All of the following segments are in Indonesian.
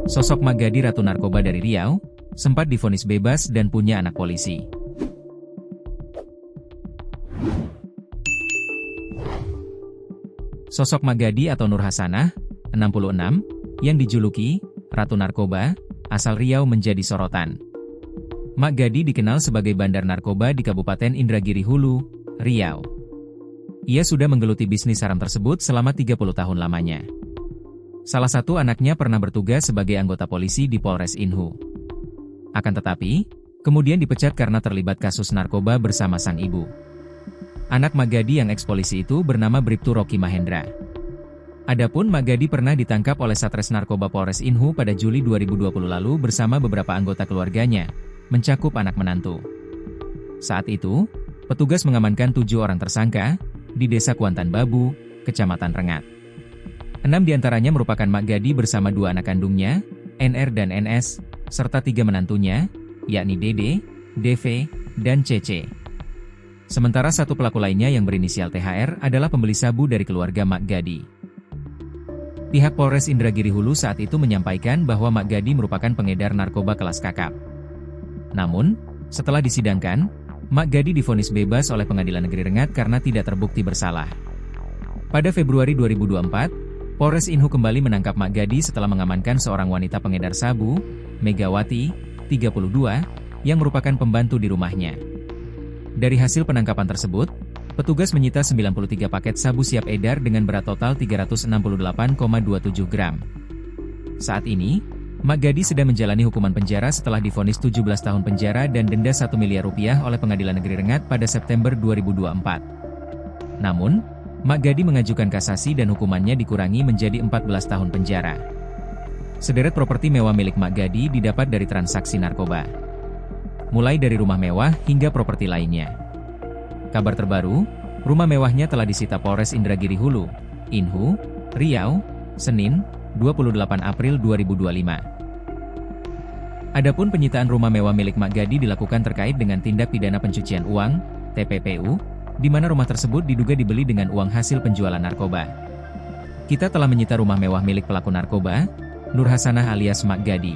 Sosok Mak Gadi Ratu Narkoba dari Riau, sempat divonis bebas dan punya anak polisi. Sosok Mak Gadi atau Nur Hasanah, 66, yang dijuluki Ratu Narkoba, asal Riau menjadi sorotan. Mak Gadi dikenal sebagai bandar narkoba di Kabupaten Indragiri Hulu, Riau. Ia sudah menggeluti bisnis haram tersebut selama 30 tahun lamanya. Salah satu anaknya pernah bertugas sebagai anggota polisi di Polres Inhu. Akan tetapi, kemudian dipecat karena terlibat kasus narkoba bersama sang ibu. Anak Mak Gadi yang eks-polisi itu bernama Bribtu Rocky Mahendra. Adapun Mak Gadi pernah ditangkap oleh Satres Narkoba Polres Inhu pada Juli 2020 lalu bersama beberapa anggota keluarganya, mencakup anak menantu. Saat itu, petugas mengamankan 7 orang tersangka di Desa Kuantan Babu, Kecamatan Rengat. 6 diantaranya merupakan Mak Gadi bersama 2 anak kandungnya, NR dan NS, serta 3 menantunya, yakni Dede, DV, dan CC. Sementara 1 pelaku lainnya yang berinisial THR adalah pembeli sabu dari keluarga Mak Gadi. Pihak Polres Indragiri Hulu saat itu menyampaikan bahwa Mak Gadi merupakan pengedar narkoba kelas kakap. Namun, setelah disidangkan, Mak Gadi divonis bebas oleh Pengadilan Negeri Rengat karena tidak terbukti bersalah. Pada Februari 2024, Polres Inhu kembali menangkap Mak Gadi setelah mengamankan seorang wanita pengedar sabu, Megawati, 32, yang merupakan pembantu di rumahnya. Dari hasil penangkapan tersebut, petugas menyita 93 paket sabu siap edar dengan berat total 368,27 gram. Saat ini, Mak Gadi sedang menjalani hukuman penjara setelah divonis 17 tahun penjara dan denda 1 miliar rupiah oleh Pengadilan Negeri Rengat pada September 2024. Namun, Mak Gadi mengajukan kasasi dan hukumannya dikurangi menjadi 14 tahun penjara. Sederet properti mewah milik Mak Gadi didapat dari transaksi narkoba. Mulai dari rumah mewah hingga properti lainnya. Kabar terbaru, rumah mewahnya telah disita Polres Indragiri Hulu, Inhu, Riau, Senin, 28 April 2025. Adapun penyitaan rumah mewah milik Mak Gadi dilakukan terkait dengan tindak pidana pencucian uang, TPPU, di mana rumah tersebut diduga dibeli dengan uang hasil penjualan narkoba. Kita telah menyita rumah mewah milik pelaku narkoba, Nur Hasanah alias Mak Gadi.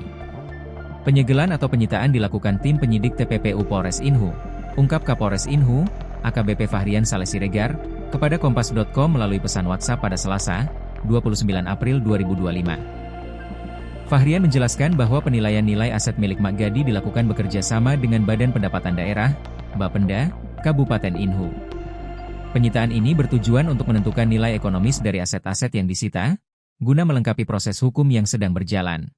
Penyegelan atau penyitaan dilakukan tim penyidik TPPU Polres Inhu, ungkap Kapolres Inhu, AKBP Fahrian Saleh Siregar, kepada Kompas.com melalui pesan WhatsApp pada Selasa, 29 April 2025. Fahrian menjelaskan bahwa penilaian nilai aset milik Mak Gadi dilakukan bekerja sama dengan Badan Pendapatan Daerah, Bapenda, Kabupaten Inhu. Penyitaan ini bertujuan untuk menentukan nilai ekonomis dari aset-aset yang disita, guna melengkapi proses hukum yang sedang berjalan.